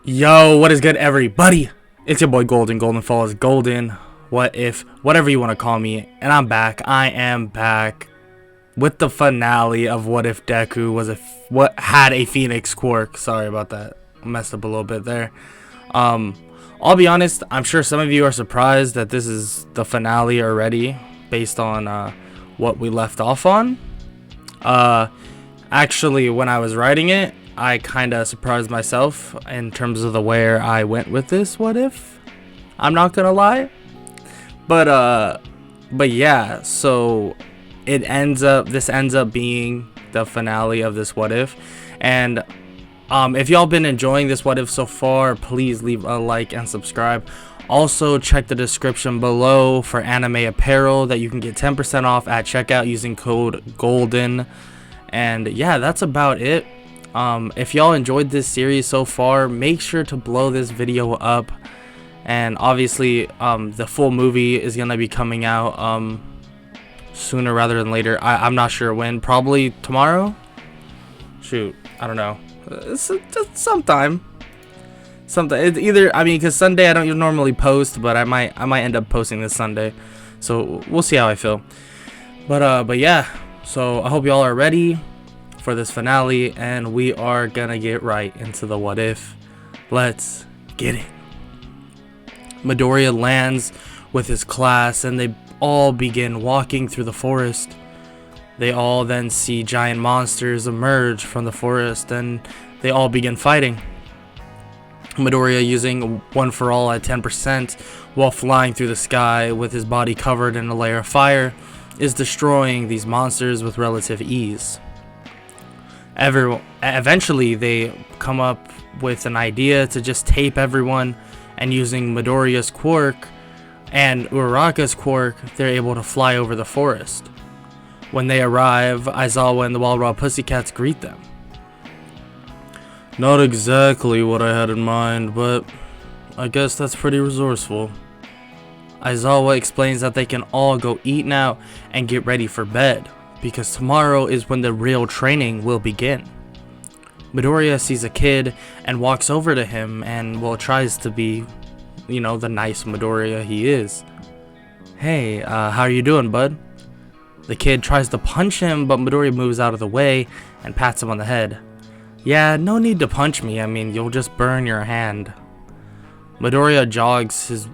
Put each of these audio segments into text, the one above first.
Yo, what is good, everybody? It's your boy Golden Falls Golden. What if, whatever you want to call me, and I'm back. I am back with the finale of What If Deku had a Phoenix Quirk. Sorry about that. I messed up a little bit there. I'll be honest. I'm sure some of you are surprised that this is the finale already, based on what we left off on. Actually, when I was writing it, I kind of surprised myself in terms of the where I went with this what if. I'm not gonna lie, but yeah. So this ends up being the finale of this what if, and if y'all been enjoying this what if so far, please leave a like and subscribe. Also, check the description below for anime apparel that you can get 10% off at checkout using code GOLDEN. And yeah, that's about it. If y'all enjoyed this series so far, make sure to blow this video up. And obviously, the full movie is gonna be coming out sooner rather than later. I'm not sure when. Probably tomorrow. Shoot, I don't know. It's sometime. It's either, because Sunday I don't normally post, but I might end up posting this Sunday. So we'll see how I feel. But yeah. So I hope y'all are ready for this finale, and we are gonna get right into the what if. Let's get it. Midoriya lands with his class, and they all begin walking through the forest. They all then see giant monsters emerge from the forest, and they all begin fighting. Midoriya, using One For All at 10% while flying through the sky with his body covered in a layer of fire, is destroying these monsters with relative ease. Eventually, they come up with an idea to just tape everyone, and using Midoriya's quirk and Uraraka's quirk, they're able to fly over the forest. When they arrive, Aizawa and the Wild Wild Pussycats greet them. Not exactly what I had in mind, but I guess that's pretty resourceful. Aizawa explains that they can all go eat now and get ready for bed, because tomorrow is when the real training will begin. Midoriya sees a kid and walks over to him and, tries to be, the nice Midoriya he is. Hey, how are you doing, bud? The kid tries to punch him, but Midoriya moves out of the way and pats him on the head. Yeah, no need to punch me, you'll just burn your hand. Midoriya jogs his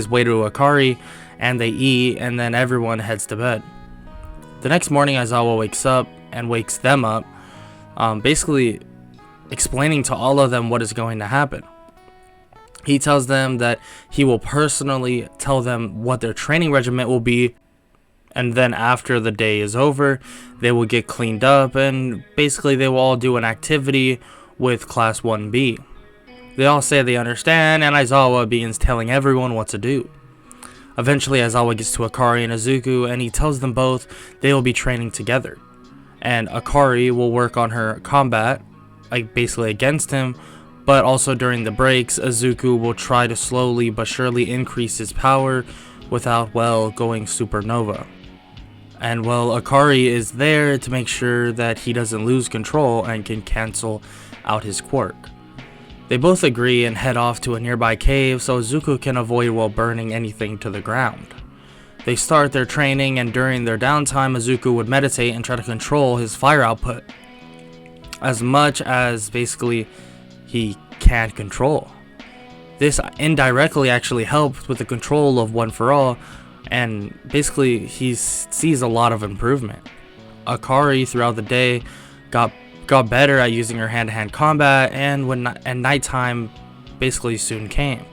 way to Akari, and they eat, and then everyone heads to bed. The next morning, Aizawa wakes up and wakes them up, basically explaining to all of them what is going to happen. He tells them that he will personally tell them what their training regimen will be, and then after the day is over, they will get cleaned up, and basically they will all do an activity with Class 1B. They all say they understand, and Aizawa begins telling everyone what to do. Eventually, Aizawa gets to Akari and Izuku, and he tells them both they will be training together. And Akari will work on her combat, basically against him, but also during the breaks, Izuku will try to slowly but surely increase his power without, going supernova. And, Akari is there to make sure that he doesn't lose control and can cancel out his quirk. They both agree and head off to a nearby cave so Izuku can avoid burning anything to the ground. They start their training, and during their downtime, Izuku would meditate and try to control his fire output as much as basically he can control. This indirectly actually helped with the control of One For All, and basically he sees a lot of improvement. Akari throughout the day got better at using her hand-to-hand combat, and nighttime basically soon came.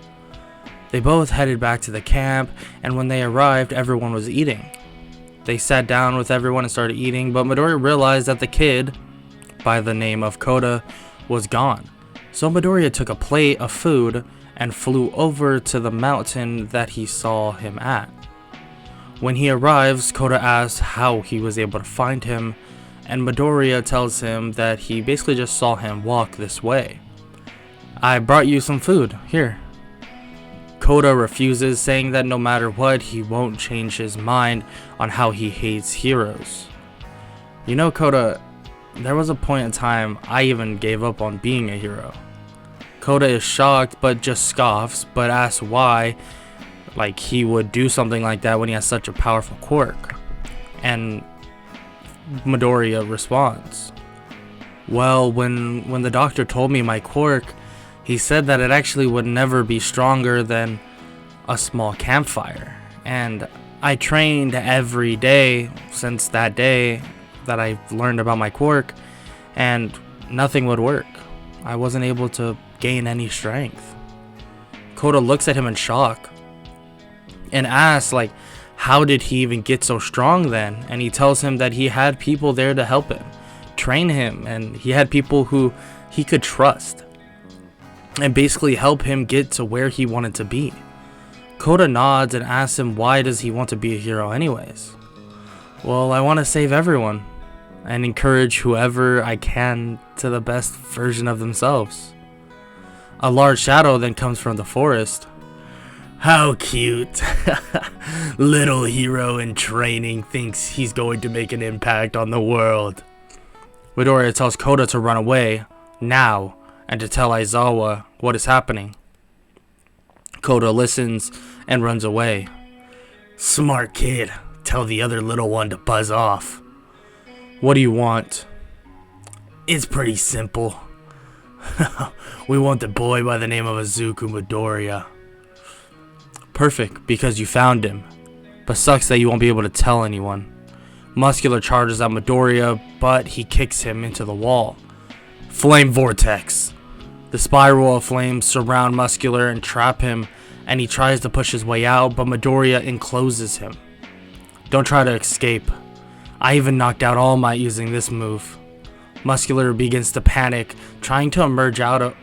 They both headed back to the camp, and when they arrived, everyone was eating. They sat down with everyone and started eating, but Midoriya realized that the kid, by the name of Koda, was gone. So Midoriya took a plate of food and flew over to the mountain that he saw him at. When he arrives, Koda asks how he was able to find him, and Midoriya tells him that he basically just saw him walk this way. I brought you some food, here. Koda refuses, saying that no matter what, he won't change his mind on how he hates heroes. Koda, there was a point in time I even gave up on being a hero. Kota is shocked but just scoffs, but asks why like he would do something like that when he has such a powerful quirk. And Midoriya responds, well, when the doctor told me my quirk, he said that it actually would never be stronger than a small campfire. And I trained every day since that day that I learned about my quirk, and nothing would work. I wasn't able to gain any strength. Kota looks at him in shock and asks, like, how did he even get so strong then? And he tells him that he had people there to help him, train him, and he had people who he could trust and basically help him get to where he wanted to be. Kota nods and asks him why does he want to be a hero anyways. Well, I want to save everyone and encourage whoever I can to the best version of themselves. A large shadow then comes from the forest. How cute. Little hero in training thinks he's going to make an impact on the world. Midoriya tells Kota to run away now and to tell Aizawa what is happening. Kota listens and runs away. Smart kid. Tell the other little one to buzz off. What do you want? It's pretty simple. We want the boy by the name of Izuku Midoriya. Perfect, because you found him. But sucks that you won't be able to tell anyone. Muscular charges at Midoriya, but he kicks him into the wall. Flame Vortex. The spiral of flames surround Muscular and trap him, and he tries to push his way out, but Midoriya encloses him. Don't try to escape. I even knocked out All Might using this move. Muscular begins to panic, trying to emerge out of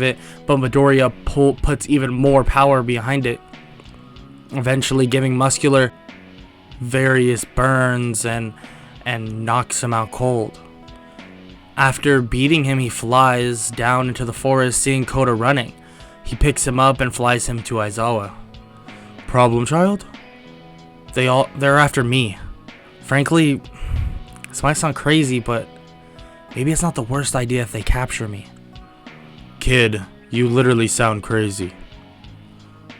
it, but Midoriya puts even more power behind it, eventually giving Muscular various burns and knocks him out cold. After beating him, he flies down into the forest, seeing Kota running. He picks him up and flies him to Aizawa. Problem child? They're after me. Frankly, this might sound crazy, but maybe it's not the worst idea if they capture me. Kid, you literally sound crazy.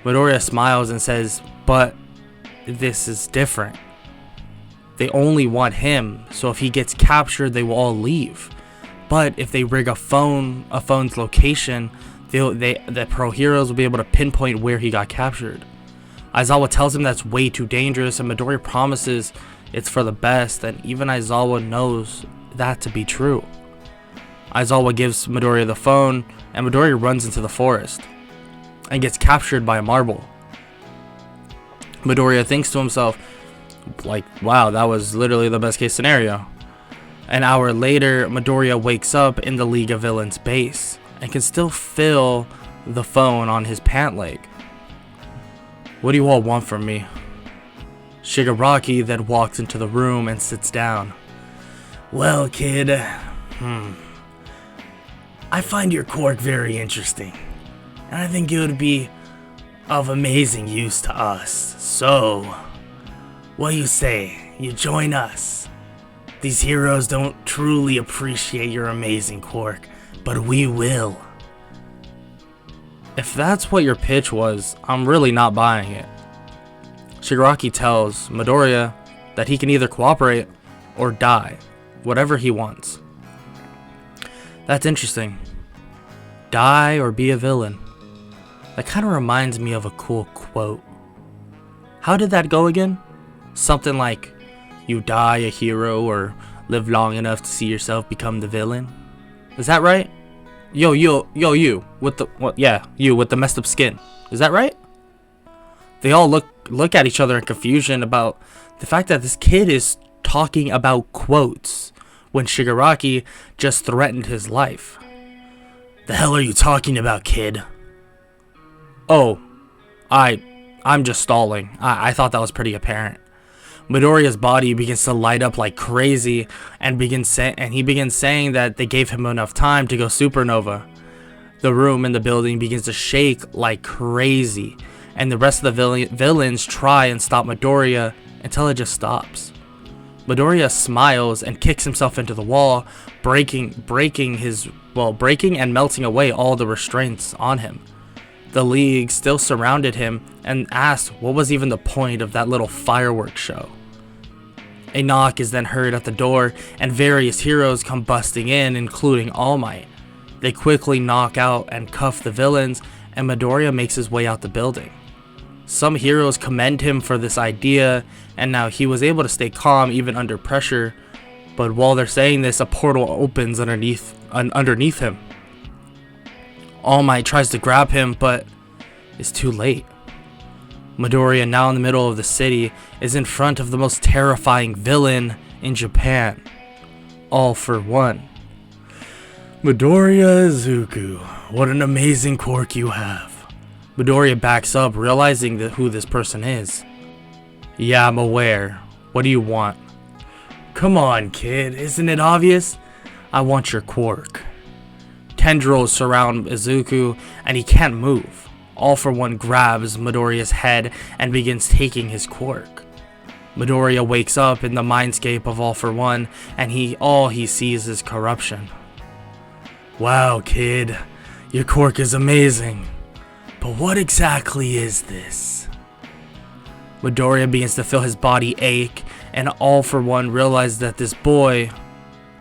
Midoriya smiles and says, but this is different. They only want him, so if he gets captured, they will all leave. But if they rig a phone's location, the pro heroes will be able to pinpoint where he got captured. Aizawa tells him that's way too dangerous, and Midoriya promises it's for the best, and even Aizawa knows that to be true. Aizawa gives Midoriya the phone, and Midoriya runs into the forest and gets captured by a marble. Midoriya thinks to himself, like, wow, that was literally the best case scenario. An hour later, Midoriya wakes up in the League of Villains base and can still feel the phone on his pant leg. What do you all want from me? Shigaraki then walks into the room and sits down. Well, kid, I find your quirk very interesting, and I think it would be of amazing use to us. So, what do you say? You join us? These heroes don't truly appreciate your amazing quirk, but we will. If that's what your pitch was, I'm really not buying it. Shigaraki tells Midoriya that he can either cooperate or die, whatever he wants. That's interesting. Die or be a villain. That kind of reminds me of a cool quote. How did that go again? Something like, you die a hero or live long enough to see yourself become the villain. Is that right? You with the messed up skin. Is that right? They all look at each other in confusion about the fact that this kid is talking about quotes when Shigaraki just threatened his life. The hell are you talking about, kid? Oh, I'm just stalling. I thought that was pretty apparent. Midoriya's body begins to light up like crazy and he begins saying that they gave him enough time to go supernova. The room in the building begins to shake like crazy, and the rest of the villains try and stop Midoriya until it just stops. Midoriya smiles and kicks himself into the wall, breaking his breaking and melting away all the restraints on him. The League still surrounded him and asked what was even the point of that little fireworks show. A knock is then heard at the door, and various heroes come busting in, including All Might. They quickly knock out and cuff the villains, and Midoriya makes his way out the building. Some heroes commend him for this idea, and now he was able to stay calm even under pressure, but while they're saying this, a portal opens underneath him. All Might tries to grab him, but it's too late. Midoriya, now in the middle of the city, is in front of the most terrifying villain in Japan. All for One. Midoriya Izuku, what an amazing quirk you have. Midoriya backs up, realizing who this person is. Yeah, I'm aware. What do you want? Come on, kid, isn't it obvious? I want your quirk. Tendrils surround Izuku, and he can't move. All for One grabs Midoriya's head and begins taking his quirk. Midoriya wakes up in the mindscape of All for One, and all he sees is corruption. Wow, kid, your quirk is amazing, but what exactly is this? Midoriya begins to feel his body ache, and All for One realizes that this boy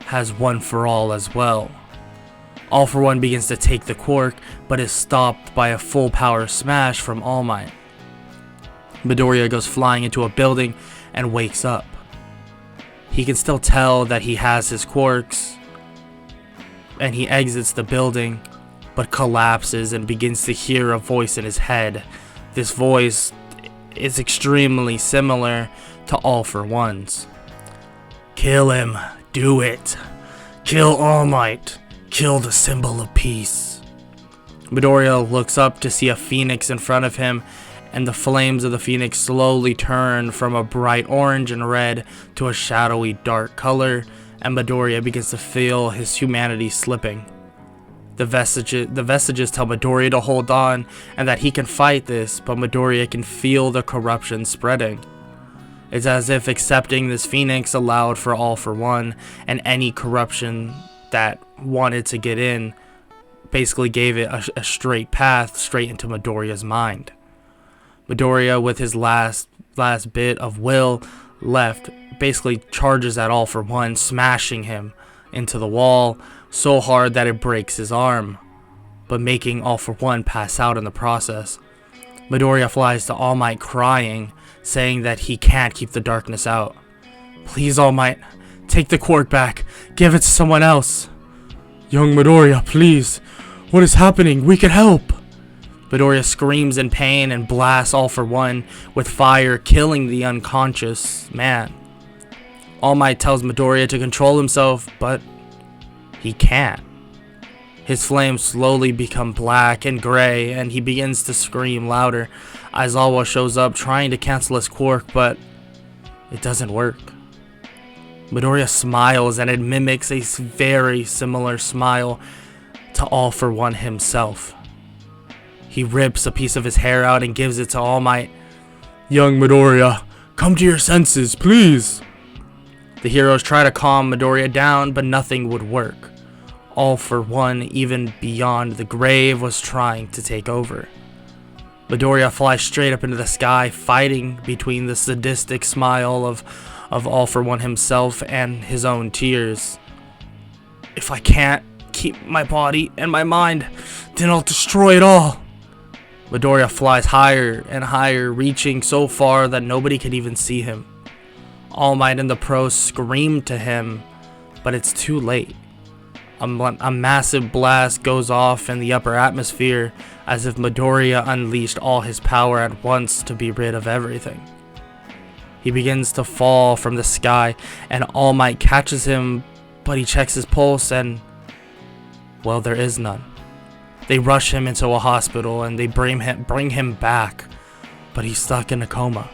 has One for All as well. All for One begins to take the quirk, but is stopped by a full power smash from All Might. Midoriya goes flying into a building and wakes up. He can still tell that he has his quirks, and he exits the building, but collapses and begins to hear a voice in his head. This voice is extremely similar to All for One's. Kill him, do it. Kill All Might. Kill the symbol of peace. Midoriya looks up to see a phoenix in front of him, and the flames of the phoenix slowly turn from a bright orange and red to a shadowy dark color, and Midoriya begins to feel his humanity slipping. The vestiges tell Midoriya to hold on and that he can fight this, but Midoriya can feel the corruption spreading. It's as if accepting this phoenix allowed for All for One, and any corruption that wanted to get in basically gave it a straight path straight into Midoriya's mind. Midoriya, with his last bit of will left, basically charges at All for One, smashing him into the wall so hard that it breaks his arm, but making All for One pass out in the process. Midoriya flies to All Might crying, saying that he can't keep the darkness out. Please, All Might, take the quirk back. Give it to someone else. Young Midoriya, please. What is happening? We can help. Midoriya screams in pain and blasts All for One with fire, killing the unconscious man. All Might tells Midoriya to control himself, but he can't. His flames slowly become black and gray, and he begins to scream louder. Aizawa shows up trying to cancel his quirk, but it doesn't work. Midoriya smiles, and it mimics a very similar smile to All for One himself. He rips a piece of his hair out and gives it to All Might. Young Midoriya, come to your senses, please. The heroes try to calm Midoriya down, but nothing would work. All for One, even beyond the grave, was trying to take over. Midoriya flies straight up into the sky, fighting between the sadistic smile of All for One himself and his own tears. If I can't keep my body and my mind, then I'll destroy it all. Midoriya flies higher and higher, reaching so far that nobody can even see him. All Might and the pros scream to him, but it's too late. A massive blast goes off in the upper atmosphere, as if Midoriya unleashed all his power at once to be rid of everything. He begins to fall from the sky, and All Might catches him, but he checks his pulse and, well, there is none. They rush him into a hospital and they bring him back, but he's stuck in a coma.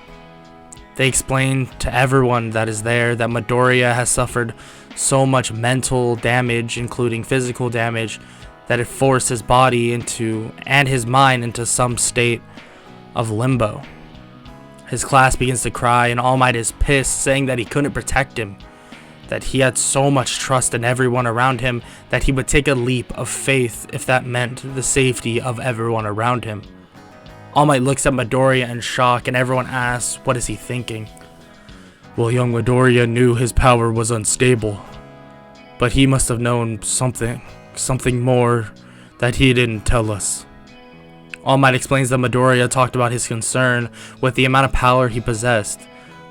They explain to everyone that is there that Midoriya has suffered so much mental damage, including physical damage, that it forced his body and his mind into some state of limbo. His class begins to cry, and All Might is pissed, saying that he couldn't protect him. that he had so much trust in everyone around him that he would take a leap of faith if that meant the safety of everyone around him. All Might looks at Midoriya in shock, and everyone asks, what is he thinking? Well, young Midoriya knew his power was unstable, but he must have known something more that he didn't tell us. All Might explains that Midoriya talked about his concern with the amount of power he possessed,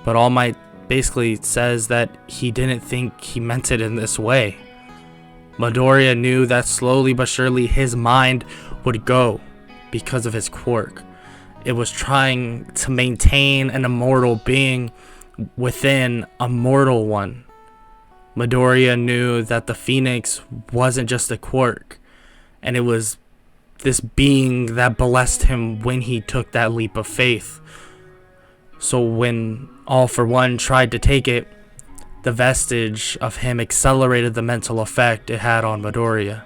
but All Might basically says that he didn't think he meant it in this way. Midoriya knew that slowly but surely his mind would go because of his quirk. It was trying to maintain an immortal being within a mortal one. Midoriya knew that the Phoenix wasn't just a quirk, and it was this being that blessed him when he took that leap of faith. So when All for One tried to take it, the vestige of him accelerated the mental effect it had on Midoriya.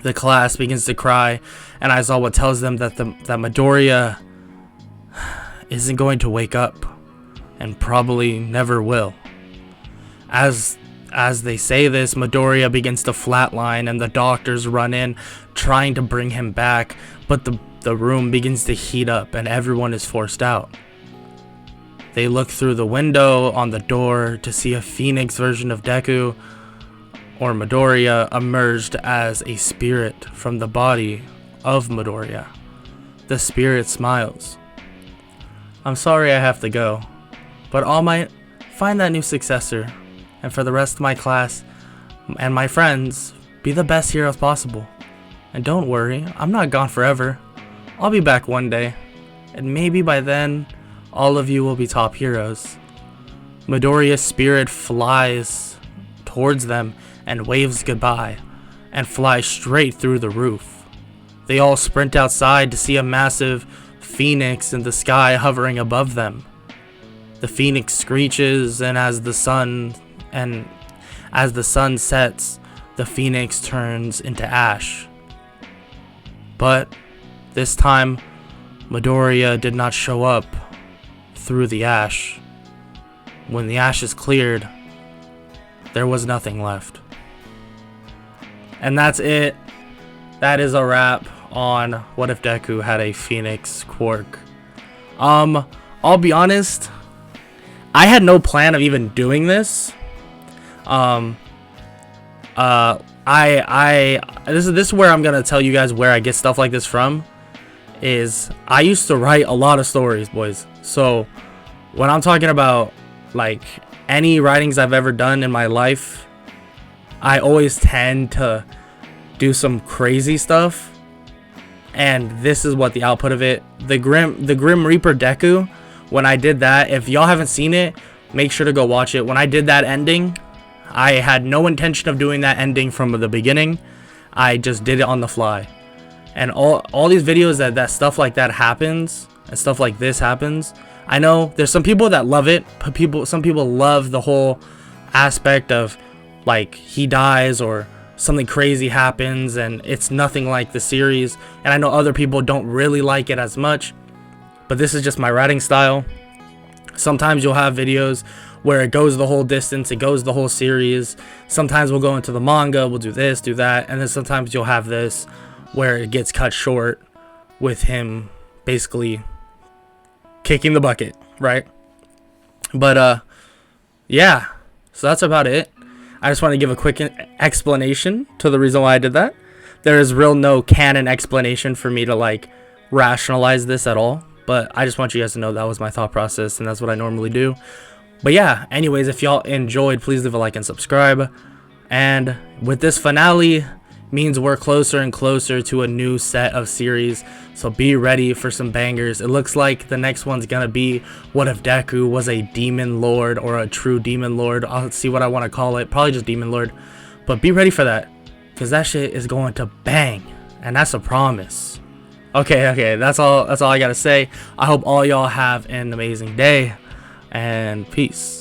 The class begins to cry, and Aizawa tells them that Midoriya isn't going to wake up, and probably never will. As they say this, Midoriya begins to flatline, and the doctors run in trying to bring him back, but the room begins to heat up and everyone is forced out. They look through the window on the door to see a Phoenix version of Deku, or Midoriya, emerged as a spirit from the body of Midoriya. The spirit smiles. I'm sorry I have to go, but All Might, find that new successor, and for the rest of my class and my friends, be the best heroes possible. And don't worry, I'm not gone forever. I'll be back one day, and maybe by then, all of you will be top heroes. Midoriya's spirit flies towards them and waves goodbye, and flies straight through the roof. They all sprint outside to see a massive phoenix in the sky hovering above them. The phoenix screeches, and as the sun sets, the phoenix turns into ash. But this time, Midoriya did not show up through the ash. When the ashes cleared, there was nothing left. And that's it. That is a wrap on What If Deku Had a Phoenix Quirk. I'll be honest, I had no plan of even doing this. This is where I'm gonna tell you guys where I get stuff like this from. Is I used to write a lot of stories, boys. So when I'm talking about like any writings I've ever done in my life, I always tend to do some crazy stuff, and this is what the output of it. The Grim Reaper Deku, when I did that, if y'all haven't seen it, make sure to go watch it. When I did that ending, I had no intention of doing that ending from the beginning. I just did it on the fly. And all these videos that stuff like that happens, and stuff like this happens, I know there's some people that love it, but some people love the whole aspect of like he dies or something crazy happens and it's nothing like the series. And I know other people don't really like it as much, but this is just my writing style. Sometimes you'll have videos where it goes the whole distance, it goes the whole series. Sometimes we'll go into the manga, we'll do this, do that, and then sometimes you'll have this where it gets cut short with him basically kicking the bucket, right? But yeah, so that's about it. I just want to give a quick explanation to the reason why I did that. There is no canon explanation for me to like rationalize this at all, but I just want you guys to know that was my thought process, and that's what I normally do. But yeah, anyways, if y'all enjoyed, please leave a like and subscribe. And with this finale means we're closer and closer to a new set of series, so be ready for some bangers. It looks like the next one's gonna be What If Deku Was a Demon Lord, or a True Demon Lord. I'll see what I want to call it, probably just Demon Lord, but be ready for that, because that shit is going to bang, and that's a promise. Okay, that's all I gotta say. I hope all y'all have an amazing day, and peace.